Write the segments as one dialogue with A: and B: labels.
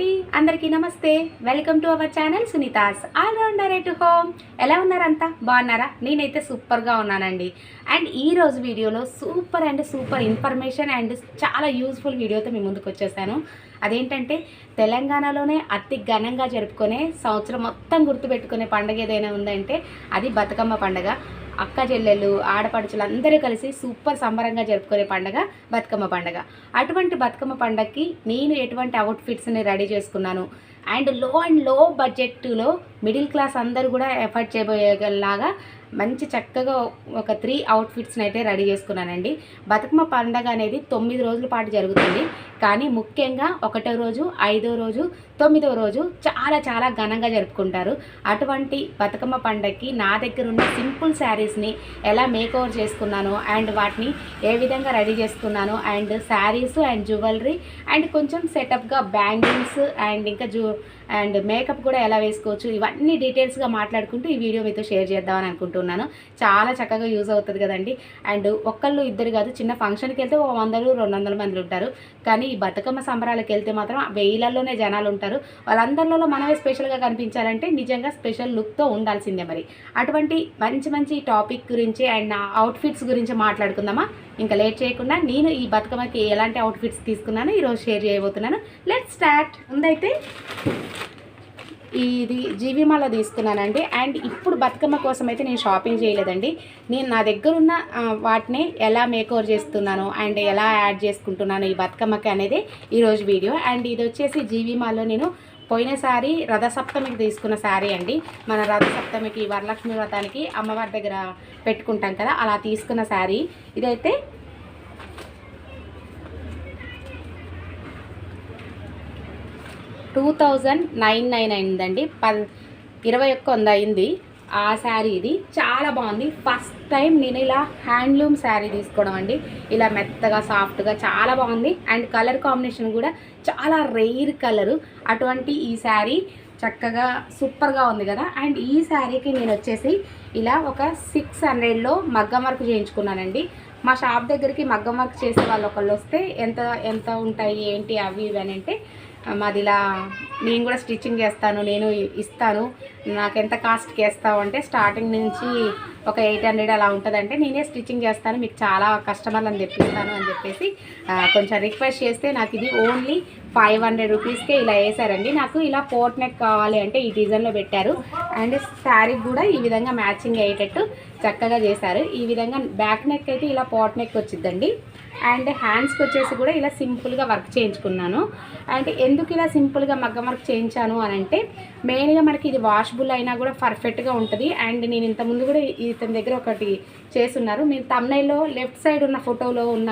A: అండి, అందరికీ నమస్తే. Welcome to our channel Sunita's all rounder at home. ఎలా ఉన్నారంతా? బాగున్నారా? నేనైతే సూపర్గా ఉన్నానండి. అండ్ ఈరోజు వీడియోలో సూపర్ ఇన్ఫర్మేషన్ అండ్ చాలా యూజ్ఫుల్ వీడియోతో మీ ముందుకు వచ్చేసాను. అదేంటంటే తెలంగాణలోనే అతి ఘనంగా జరుపుకునే సంవత్సరం మొత్తం గుర్తుపెట్టుకునే పండుగ ఏదైనా ఉందంటే అది బతుకమ్మ పండుగ. అక్క చెల్లెళ్ళు ఆడపడుచులు అందరూ కలిసి సూపర్ సంబరంగా జరుపుకునే పండుగ బతుకమ్మ పండుగ. అటువంటి బతుకమ్మ పండుగకి నేను ఎటువంటి అవుట్ఫిట్స్ని రెడీ చేసుకున్నాను అండ్ లో బడ్జెట్లో మిడిల్ క్లాస్ అందరూ కూడా ఎఫర్ట్ చేయబోయేలాగా మంచి చక్కగా ఒక 3 అవుట్ఫిట్స్ని అయితే రెడీ చేసుకున్నానండి. బతుకమ్మ పండుగ అనేది 9 రోజుల పాటు జరుగుతుంది. కానీ ముఖ్యంగా 1వ రోజు, 5వ రోజు, 9వ రోజు చాలా ఘనంగా జరుపుకుంటారు. అటువంటి బతుకమ్మ పండుగకి నా దగ్గర ఉన్న సింపుల్ శారీస్ని ఎలా మేకోవర్ చేసుకున్నాను అండ్ వాటిని ఏ విధంగా రెడీ చేసుకున్నాను and saris and jewellery and కొంచెం సెటప్గా బ్యాంగిల్స్ అండ్ ఇంకా అండ్ మేకప్ కూడా ఎలా వేసుకోవచ్చు, ఇవన్నీ డీటెయిల్స్గా మాట్లాడుకుంటూ ఈ వీడియో మీతో షేర్ చేద్దామని అనుకుంటున్నాను. చాలా చక్కగా యూజ్ అవుతుంది కదండి. అండ్ ఒక్కళ్ళు ఇద్దరు కాదు, చిన్న ఫంక్షన్కి వెళ్తే 100-200 మంది ఉంటారు. కానీ ఈ బతుకమ్మ సంబరాలకు వెళ్తే మాత్రం వేలల్లోనే జనాలు ఉంటారు. వాళ్ళందరిలో మనమే స్పెషల్గా కనిపించాలంటే నిజంగా స్పెషల్ లుక్తో ఉండాల్సిందే. మరి అటువంటి మంచి టాపిక్ గురించి అండ్ నా అవుట్ఫిట్స్ గురించి మాట్లాడుకుందామా? ఇంకా లేట్ చేయకుండా నేను ఈ బతుకమ్మకి ఎలాంటి అవుట్ఫిట్స్ తీసుకున్నానో ఈరోజు షేర్ చేయబోతున్నాను. Let's start. ముందైతే ఇది జీవిమాలో తీసుకున్నానండి. అండ్ ఇప్పుడు బతుకమ్మ కోసం అయితే నేను షాపింగ్ చేయలేదండి. నేను నా దగ్గర ఉన్న వాటిని ఎలా మేకోవర్ చేస్తున్నాను అండ్ ఎలా యాడ్ చేసుకుంటున్నాను ఈ బతుకమ్మకి అనేది ఈరోజు వీడియో. అండ్ ఇది వచ్చేసి జీవిమాలో నేను పోయినసారి రథసప్తమికి తీసుకున్న శారీ అండి. మన రథసప్తమికి వరలక్ష్మి వ్రతానికి అమ్మవారి దగ్గర పెట్టుకుంటాం కదా, అలా తీసుకున్న శారీ. ఇదైతే 2999 అయిందండి. 2100 అయింది ఆ శారీ. ఇది చాలా బాగుంది. ఫస్ట్ టైం నేను ఇలా హ్యాండ్లూమ్ శారీ తీసుకోవడం అండి. ఇలా మెత్తగా సాఫ్ట్గా చాలా బాగుంది. అండ్ కలర్ కాంబినేషన్ కూడా చాలా రేర్ కలరు. అటువంటి ఈ శారీ చక్కగా సూపర్గా ఉంది కదా. అండ్ ఈ శారీకి నేను వచ్చేసి ఇలా ఒక 600లో మగ్గం వర్క్ చేయించుకున్నానండి. మా షాప్ దగ్గరికి మగ్గం వర్క్ చేసే వాళ్ళు ఒకళ్ళు వస్తే ఎంత ఉంటాయి ఏంటి అవి ఇవి అని అంటే, మాది ఇలా నేను కూడా స్టిచ్చింగ్ చేస్తాను, నేను ఇస్తాను, నాకు ఎంత కాస్ట్కి వేస్తావు అంటే స్టార్టింగ్ నుంచి ఒక 800 అలా ఉంటుందంటే నేనే స్టిచ్చింగ్ చేస్తాను, మీకు చాలా కస్టమర్లను తెప్పిస్తాను అని చెప్పేసి కొంచెం రిక్వెస్ట్ చేస్తే నాకు ఇది ఓన్లీ 500 రూపీస్కే ఇలా వేసారండి. నాకు ఇలా పోట్ నెక్ కావాలి అంటే ఈ డిజైన్లో పెట్టారు. అండ్ శారీకి కూడా ఈ విధంగా మ్యాచింగ్ అయ్యేటట్టు చక్కగా చేశారు. ఈ విధంగా బ్యాక్ నెక్ అయితే ఇలా పోట్ నెక్ వచ్చిందండి. అండ్ హ్యాండ్స్కి వచ్చేసి కూడా ఇలా సింపుల్గా వర్క్ చేయించుకున్నాను. అండ్ ఎందుకు ఇలా సింపుల్గా మగ్గం వర్క్ చేయించాను అని అంటే, మెయిన్గా మనకి ఇది వాషబుల్ అయినా కూడా పర్ఫెక్ట్గా ఉంటుంది. అండ్ నేను ఇంతకుముందు కూడా ఇతని దగ్గర ఒకటి చేస్తున్నారు. మీరు తమ్నైల్లో లెఫ్ట్ సైడ్ ఉన్న ఫోటోలో ఉన్న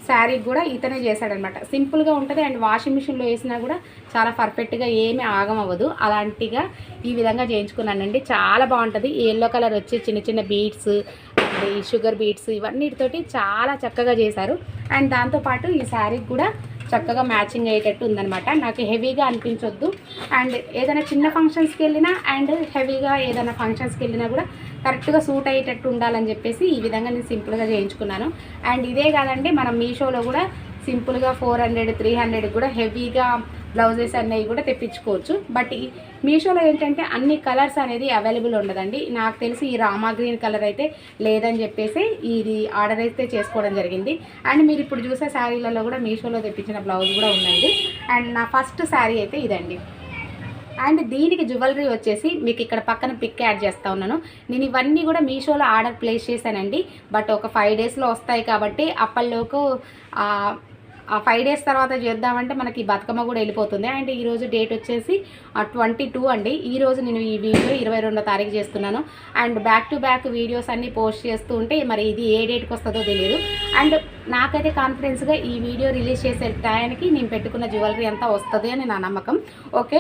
A: శారీ కూడా ఇతనే చేశాడనమాట. సింపుల్గా ఉంటుంది అండ్ వాషింగ్ మిషన్లో వేసినా కూడా చాలా పర్ఫెక్ట్గా ఏమీ ఆగమవ్వదు. అలాంటిగా ఈ విధంగా చేయించుకున్నానండి. చాలా బాగుంటుంది. ఎల్లో కలర్ వచ్చి చిన్న బీడ్స్ అండ్ ఈ షుగర్ బీడ్స్ ఇవన్నిటితోటి చాలా చక్కగా చేశారు. అండ్ దాంతోపాటు ఈ శారీకి కూడా చక్కగా మ్యాచింగ్ అయ్యేటట్టు ఉందనమాట. నాకు హెవీగా అనిపించొద్దు. అండ్ ఏదైనా చిన్న ఫంక్షన్స్కి వెళ్ళినా అండ్ హెవీగా ఏదైనా ఫంక్షన్స్కి వెళ్ళినా కూడా కరెక్ట్గా సూట్ అయ్యేటట్టు ఉండాలని చెప్పేసి ఈ విధంగా నేను సింపుల్గా చేయించుకున్నాను. అండ్ ఇదే కాదండి, మనం మీషోలో కూడా సింపుల్గా 400-300 కూడా హెవీగా బ్లౌజెస్ అనేవి కూడా తెప్పించుకోవచ్చు. బట్ ఈ మీషోలో ఏంటంటే అన్ని కలర్స్ అనేది అవైలబుల్ ఉండదండి. నాకు తెలిసి ఈ రామా గ్రీన్ కలర్ అయితే లేదని చెప్పేసి ఇది ఆర్డర్ అయితే చేసుకోవడం జరిగింది. అండ్ మీరు ఇప్పుడు చూసే శారీలలో కూడా మీషోలో తెప్పించిన బ్లౌజ్ కూడా ఉందండి. అండ్ నా ఫస్ట్ శారీ అయితే ఇదండి. అండ్ దీనికి జ్యువెలరీ వచ్చేసి మీకు ఇక్కడ పక్కన పిక్ యాడ్ చేస్తూ ఉన్నాను. నేను ఇవన్నీ కూడా మీషోలో ఆర్డర్ ప్లేస్ చేశానండి. బట్ ఒక 5 డేస్లో వస్తాయి కాబట్టి అప్పటిలోకి ఆ 5 డేస్ తర్వాత చేద్దామంటే మనకి బతుకమ్మ కూడా వెళ్ళిపోతుంది. అండ్ ఈరోజు డేట్ వచ్చేసి 22 అండి. ఈరోజు నేను ఈ వీడియో 22వ తారీఖు చేస్తున్నాను. And back to back videos అన్నీ పోస్ట్ చేస్తూ ఉంటే మరి ఇది ఏ డేట్కి వస్తుందో తెలియదు. అండ్ నాకైతే కాన్ఫిడెన్స్గా ఈ వీడియో రిలీజ్ చేసే టైంకి నేను పెట్టుకున్న జ్యువెలరీ అంతా వస్తుంది అని నా నమ్మకం. ఓకే,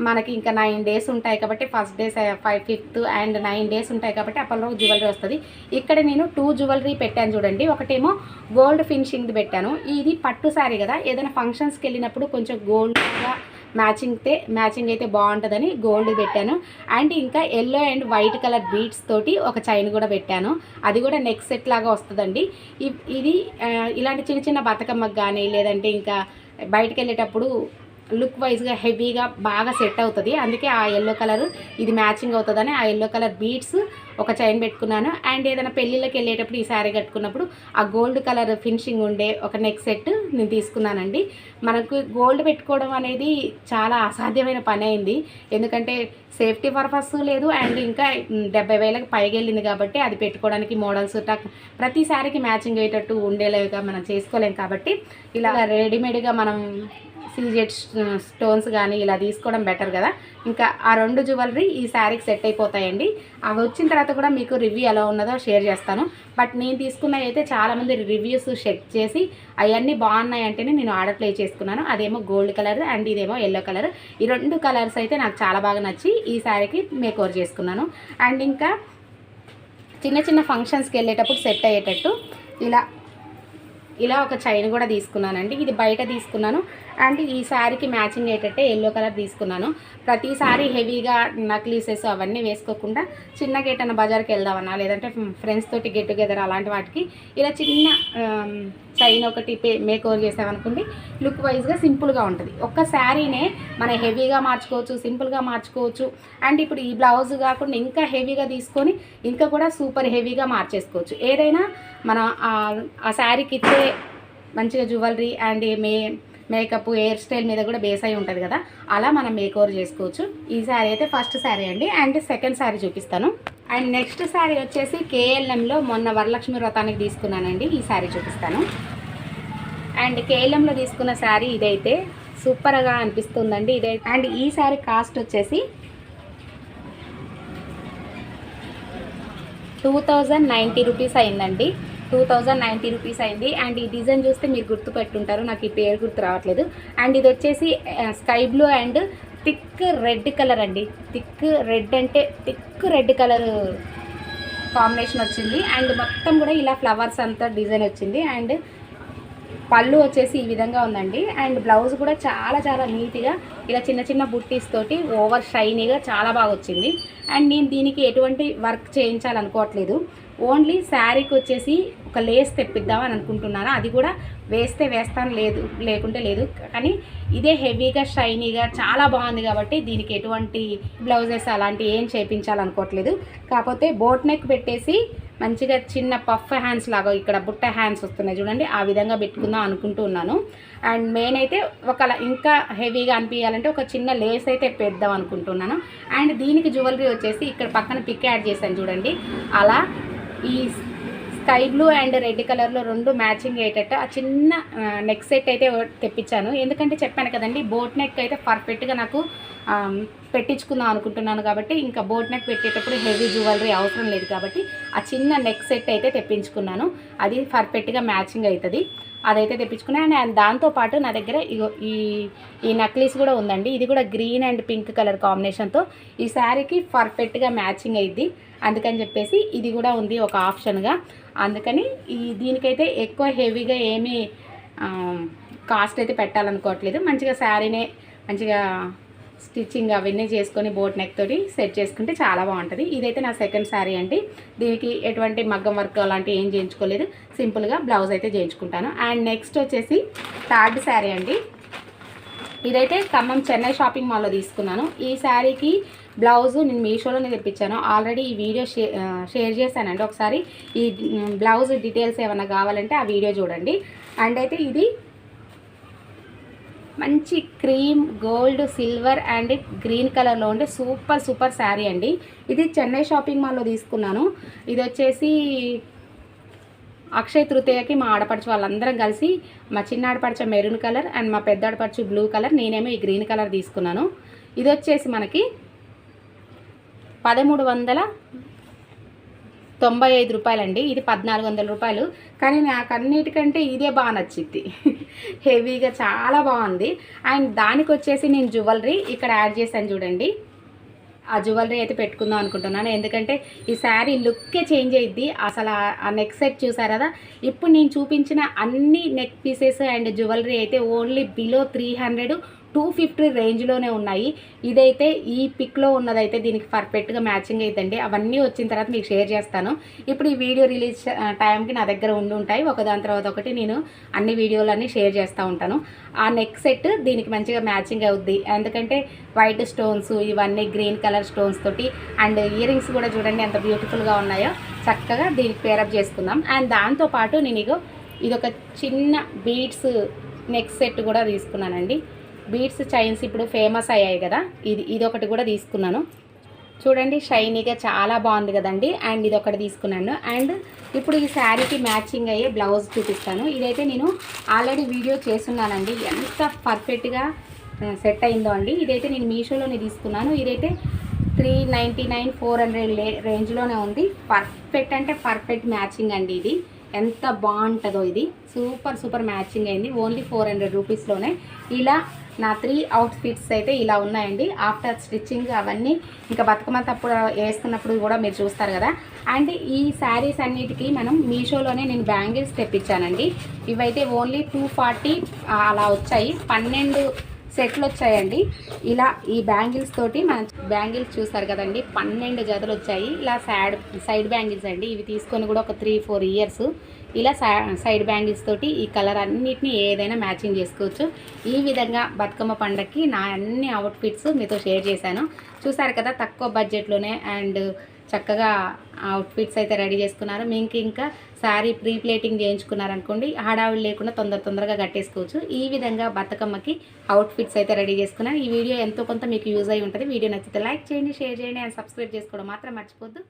A: మనకి ఇంకా 9 డేస్ ఉంటాయి కాబట్టి first day 5th and 9 days ఉంటాయి కాబట్టి అప్పట్లో జ్యువెలరీ వస్తుంది. ఇక్కడ నేను 2 జ్యువెలరీ పెట్టాను చూడండి. ఒకటేమో గోల్డ్ ఫినిషింగ్ది పెట్టాను. ఇది పట్టు శారీ కదా, ఏదైనా ఫంక్షన్స్కి వెళ్ళినప్పుడు కొంచెం గోల్డ్గా మ్యాచింగ్ అయితే బాగుంటుందని గోల్డ్ పెట్టాను. అండ్ ఇంకా yellow and white colour beads తోటి ఒక చైన్ కూడా పెట్టాను. అది కూడా నెక్ సెట్ లాగా వస్తుందండి. ఇది ఇలాంటి చిన్న బతుకమ్మకు కానీ లేదంటే ఇంకా బయటకు వెళ్ళేటప్పుడు లుక్ వైజ్గా హెవీగా బాగా సెట్ అవుతుంది. అందుకే ఆ ఎల్లో కలర్ ఇది మ్యాచింగ్ అవుతుందని ఆ ఎల్లో కలర్ బీడ్స్ ఒక చైన్ పెట్టుకున్నాను. అండ్ ఏదైనా పెళ్ళిళ్ళకి వెళ్ళేటప్పుడు ఈ శారీ కట్టుకున్నప్పుడు ఆ గోల్డ్ కలర్ ఫినిషింగ్ ఉండే ఒక నెక్ సెట్ నేను తీసుకున్నానండి. మనకు గోల్డ్ పెట్టుకోవడం అనేది చాలా అసాధ్యమైన పని అయింది. ఎందుకంటే సేఫ్టీ పర్పస్ లేదు అండ్ ఇంకా 70,000కి పైగా వెళ్ళింది కాబట్టి అది పెట్టుకోవడానికి మోడల్స్ ప్రతి శారీకి మ్యాచింగ్ అయ్యేటట్టు ఉండేలాగా మనం చేసుకోలేం కాబట్టి ఇలా రెడీమేడ్గా మనం సీజెడ్ స్టోన్స్ కానీ ఇలా తీసుకోవడం బెటర్ కదా. ఇంకా ఆ 2 జ్యువెలరీ ఈ శారీకి సెట్ అయిపోతాయండి. అవి వచ్చిన తర్వాత కూడా మీకు రివ్యూ ఎలా ఉన్నదో షేర్ చేస్తాను. బట్ నేను తీసుకున్నవి అయితే చాలామంది రివ్యూస్ చెక్ చేసి అవన్నీ బాగున్నాయి అంటేనే నేను ఆర్డర్ ప్లేస్ చేసుకున్నాను. అదేమో గోల్డ్ కలర్ అండ్ ఇదేమో ఎల్లో కలర్. ఈ 2 కలర్స్ అయితే నాకు చాలా బాగా నచ్చి ఈ శారీకి మేక్ ఓవర్ చేసుకున్నాను. అండ్ ఇంకా చిన్న చిన్న ఫంక్షన్స్కి వెళ్ళేటప్పుడు సెట్ అయ్యేటట్టు ఇలా ఒక చైన్ కూడా తీసుకున్నానండి. ఇది బయట తీసుకున్నాను అండ్ ఈ శారీకి మ్యాచింగ్ అయ్యేటట్టే ఎల్లో కలర్ తీసుకున్నాను. ప్రతిసారి హెవీగా నక్లీసెస్ అవన్నీ వేసుకోకుండా చిన్నగా ఎటన్నా బజార్కి వెళ్దామన్నా లేదంటే ఫ్రెండ్స్ తోటి గెట్ టుగెదర్ అలాంటి వాటికి ఇలా చిన్న చైన్ ఒకటి మేక్ ఓవర్ చేసామనుకోండి లుక్ వైజ్గా సింపుల్గా ఉంటుంది. ఒక్క శారీనే మనం హెవీగా మార్చుకోవచ్చు, సింపుల్గా మార్చుకోవచ్చు. అండ్ ఇప్పుడు ఈ బ్లౌజ్ కాకుండా ఇంకా హెవీగా తీసుకొని ఇంకా కూడా సూపర్ హెవీగా మార్చేసుకోవచ్చు. ఏదైనా మన ఆ శారీకి ఇచ్చే మంచిగా jewellery and makeup hair style మీద కూడా బేస్ అయి ఉంటుంది కదా, అలా మనం మేక్ ఓవర్ చేసుకోవచ్చు. ఈ శారీ అయితే ఫస్ట్ శారీ అండి. అండ్ సెకండ్ శారీ చూపిస్తాను. అండ్ నెక్స్ట్ శారీ వచ్చేసి కేఎల్ఎంలో మొన్న వరలక్ష్మి వ్రతానికి తీసుకున్నానండి. ఈ శారీ చూపిస్తాను. అండ్ కేఎల్ఎంలో తీసుకున్న శారీ ఇదైతే సూపర్గా అనిపిస్తుందండి ఇదైతే. అండ్ ఈ శారీ కాస్ట్ వచ్చేసి 2090 రూపీస్ అయిందండి. 2090 రూపీస్ అయింది. అండ్ ఈ డిజైన్ చూస్తే మీరు గుర్తుపెట్టుంటారు, నాకు ఈ పేరు గుర్తు రావట్లేదు. అండ్ ఇది వచ్చేసి sky blue and thick red colour అండి. థిక్ రెడ్ అంటే థిక్ రెడ్ కలర్ కాంబినేషన్ వచ్చింది. అండ్ మొత్తం కూడా ఇలా ఫ్లవర్స్ అంతా డిజైన్ వచ్చింది. అండ్ పళ్ళు వచ్చేసి ఈ విధంగా ఉందండి. అండ్ బ్లౌజ్ కూడా చాలా చాలా నీట్గా ఇలా చిన్న చిన్న బుట్టీస్ తోటి ఓవర్ షైనీగా చాలా బాగా వచ్చింది. అండ్ నేను దీనికి ఎటువంటి వర్క్ చేయించాలనుకోవట్లేదు. ఓన్లీ శారీకి వచ్చేసి ఒక లేస్ తెప్పిద్దామని అనుకుంటున్నాను. అది కూడా వేస్తే వేస్తాను, లేకుంటే లేదు. కానీ ఇదే హెవీగా షైనీగా చాలా బాగుంది కాబట్టి దీనికి ఎటువంటి బ్లౌజెస్ అలాంటివి ఏం చేయించాలనుకోవట్లేదు. కాకపోతే బోట్ నెక్ పెట్టేసి మంచిగా చిన్న పఫ్ హ్యాండ్స్ లాగా ఇక్కడ బుట్ట హ్యాండ్స్ వస్తున్నాయి చూడండి, ఆ విధంగా పెట్టుకుందాం అనుకుంటూ ఉన్నాను. అండ్ మెయిన్ అయితే ఇంకా హెవీగా అనిపించాలంటే ఒక చిన్న లేస్ అయితే పెద్దాం అనుకుంటున్నాను. అండ్ దీనికి జ్యువెలరీ వచ్చేసి ఇక్కడ పక్కన పిక్ యాడ్ చేశాను చూడండి, అలా ఈ స్కై బ్లూ అండ్ రెడ్ కలర్లో 2 మ్యాచింగ్ అయ్యేటట్టు ఆ చిన్న నెక్ సెట్ అయితే తెప్పించాను. ఎందుకంటే చెప్పాను కదండి బోట్ నెక్ అయితే పర్ఫెక్ట్గా నాకు పెట్టించుకుందాం అనుకుంటున్నాను కాబట్టి ఇంకా బోట్ నెక్ పెట్టేటప్పుడు హెవీ జ్యువెలరీ అవసరం లేదు కాబట్టి ఆ చిన్న నెక్ సెట్ అయితే తెప్పించుకున్నాను. అది పర్ఫెక్ట్గా మ్యాచింగ్ అవుతుంది. అదైతే తెప్పించుకున్నాను. అండ్ దాంతోపాటు నా దగ్గర ఈ నక్లీస్ కూడా ఉందండి. ఇది కూడా గ్రీన్ అండ్ పింక్ కలర్ కాంబినేషన్తో ఈ శారీకి పర్ఫెక్ట్గా మ్యాచింగ్ అయ్యిద్ది. అందుకని చెప్పేసి ఇది కూడా ఉంది ఒక ఆప్షన్గా. అందుకని దీనికైతే ఎక్కువ హెవీగా ఏమీ కాస్ట్ అయితే పెట్టాలనుకోవట్లేదు. మంచిగా శారీనే మంచిగా స్టిచ్చింగ్ అవన్నీ చేసుకొని బోట్ నెక్ తోటి సెట్ చేసుకుంటే చాలా బాగుంటుంది. ఇదైతే నా సెకండ్ శారీ అండి. దీనికి ఎటువంటి మగ్గం వర్క్ అలాంటివి ఏం చేయించుకోలేదు, సింపుల్గా బ్లౌజ్ అయితే చేయించుకుంటాను. అండ్ నెక్స్ట్ వచ్చేసి థర్డ్ శారీ అండి. ఇదైతే ఖమ్మం చెన్నై షాపింగ్ మాల్లో తీసుకున్నాను. ఈ శారీకి బ్లౌజు నేను మీషోలోనే తెప్పించాను. ఆల్రెడీ ఈ వీడియో షేర్ చేశానండి. ఒకసారి ఈ బ్లౌజ్ డీటెయిల్స్ ఏమైనా కావాలంటే ఆ వీడియో చూడండి. అండ్ అయితే ఇది మంచి cream gold silver and green కలర్లో ఉండే సూపర్ శారీ అండి. ఇది చెన్నై షాపింగ్ మాల్లో తీసుకున్నాను. ఇది వచ్చేసి అక్షయ తృతీయకి మా ఆడపడుచు వాళ్ళందరం కలిసి, మా చిన్న ఆడపడుచు మెరూన్ కలర్ అండ్ మా పెద్ద ఆడపడుచు బ్లూ కలర్, నేనేమో ఈ గ్రీన్ కలర్ తీసుకున్నాను. ఇది వచ్చేసి మనకి 1395 రూపాయలండి. ఇది 1400 రూపాయలు. కానీ నాకు అన్నిటికంటే ఇదే బాగా నచ్చింది, హెవీగా చాలా బాగుంది. అండ్ దానికి వచ్చేసి నేను జ్యువెలరీ ఇక్కడ యాడ్ చేశాను చూడండి, ఆ జ్యువెలరీ అయితే పెట్టుకుందాం అనుకుంటున్నాను. ఎందుకంటే ఈ శారీ లుక్కే చేంజ్ అయ్యిద్ది. అసలు ఆ నెక్ సెట్ చూసారు కదా, ఇప్పుడు నేను చూపించిన అన్ని నెక్ పీసెస్ అండ్ జ్యువెలరీ అయితే ఓన్లీ బిలో 300 250 రేంజ్లోనే ఉన్నాయి. ఇదైతే ఈ పిక్లో ఉన్నదైతే దీనికి పర్ఫెక్ట్గా మ్యాచింగ్ అవుతుంది. అవన్నీ వచ్చిన తర్వాత మీకు షేర్ చేస్తాను. ఇప్పుడు ఈ వీడియో రిలీజ్ టైంకి నా దగ్గర ఉంటాయి, ఒకదాని తర్వాత ఒకటి నేను అన్ని వీడియోలన్నీ షేర్ చేస్తూ ఉంటాను. ఆ నెక్ సెట్ దీనికి మంచిగా మ్యాచింగ్ అవుద్ది, ఎందుకంటే వైట్ స్టోన్స్ ఇవన్నీ గ్రీన్ కలర్ స్టోన్స్ తోటి, అండ్ ఇయర్ రింగ్స్ కూడా చూడండి ఎంత బ్యూటిఫుల్గా ఉన్నాయో. చక్కగా దీనికి పేరప్ చేసుకుందాం. అండ్ దాంతోపాటు నేను ఇదొక చిన్న బీడ్స్ నెక్ సెట్ కూడా తీసుకున్నానండి. బీడ్స్ చైన్స్ ఇప్పుడు ఫేమస్ అయ్యాయి కదా, ఇదొకటి కూడా తీసుకున్నాను. చూడండి షైనీగా చాలా బాగుంది కదండి. అండ్ ఇదొకటి తీసుకున్నాను. అండ్ ఇప్పుడు ఈ శారీకి మ్యాచింగ్ అయ్యే బ్లౌజ్ చూపిస్తాను. ఇదైతే నేను ఆల్రెడీ వీడియో చేస్తున్నానండి, ఎంత పర్ఫెక్ట్గా సెట్ అయిందో అండి. ఇదైతే నేను మీషోలోనే తీసుకున్నాను. ఇదైతే 399 400 రేంజ్లోనే ఉంది. పర్ఫెక్ట్ అంటే పర్ఫెక్ట్ మ్యాచింగ్ అండి. ఇది ఎంత బాగుంటుందో, ఇది సూపర్ మ్యాచింగ్ అయింది. ఓన్లీ 400 రూపీస్లోనే. ఇలా నా 3 అవుట్ఫిట్స్ అయితే ఇలా ఉన్నాయండి. ఆఫ్టర్ స్టిచ్చింగ్ అవన్నీ ఇంకా బతుకమ్మ తప్పుడు వేసుకున్నప్పుడు కూడా మీరు చూస్తారు కదా. అండ్ ఈ శారీస్ అన్నిటికీ మనం మీషోలోనే నేను బ్యాంగిల్స్ తెప్పించానండి. ఇవైతే ఓన్లీ 240 అలా వచ్చాయి. 12 సెట్లు వచ్చాయండి. ఇలా ఈ బ్యాంగిల్స్ తోటి మనం బ్యాంగిల్స్ చూస్తారు కదండి, 12 జతలు వచ్చాయి. ఇలా సైడ్ బ్యాంగిల్స్ అండి. ఇవి తీసుకొని కూడా ఒక 3-4 ఇయర్స్. ఇలా సైడ్ బ్యాంగిల్స్ తోటి ఈ కలర్ అన్నిటినీ ఏదైనా మ్యాచింగ్ చేసుకోవచ్చు. ఈ విధంగా బతుకమ్మ పండగకి నా అన్ని అవుట్ఫిట్స్ మీతో షేర్ చేశాను. చూసారు కదా, తక్కువ బడ్జెట్లోనే అండ్ చక్కగా అవుట్ఫిట్స్ అయితే రెడీ చేసుకున్నారు. మీకు ఇంకా శారీ ప్రీ ప్లేటింగ్ చేయించుకున్నారనుకోండి, హడావిడి లేకుండా తొందరగా కట్టేసుకోవచ్చు. ఈ విధంగా బతుకమ్మకి అవుట్ఫిట్స్ అయితే రెడీ చేసుకున్నాను. ఈ వీడియో ఎంతో కొంత మీకు యూజ్ అయి ఉంటుంది. వీడియో నచ్చితే లైక్ చేయండి, షేర్ చేయండి అండ్ సబ్స్క్రైబ్ చేసుకోవడం మాత్రం మర్చిపోద్దు.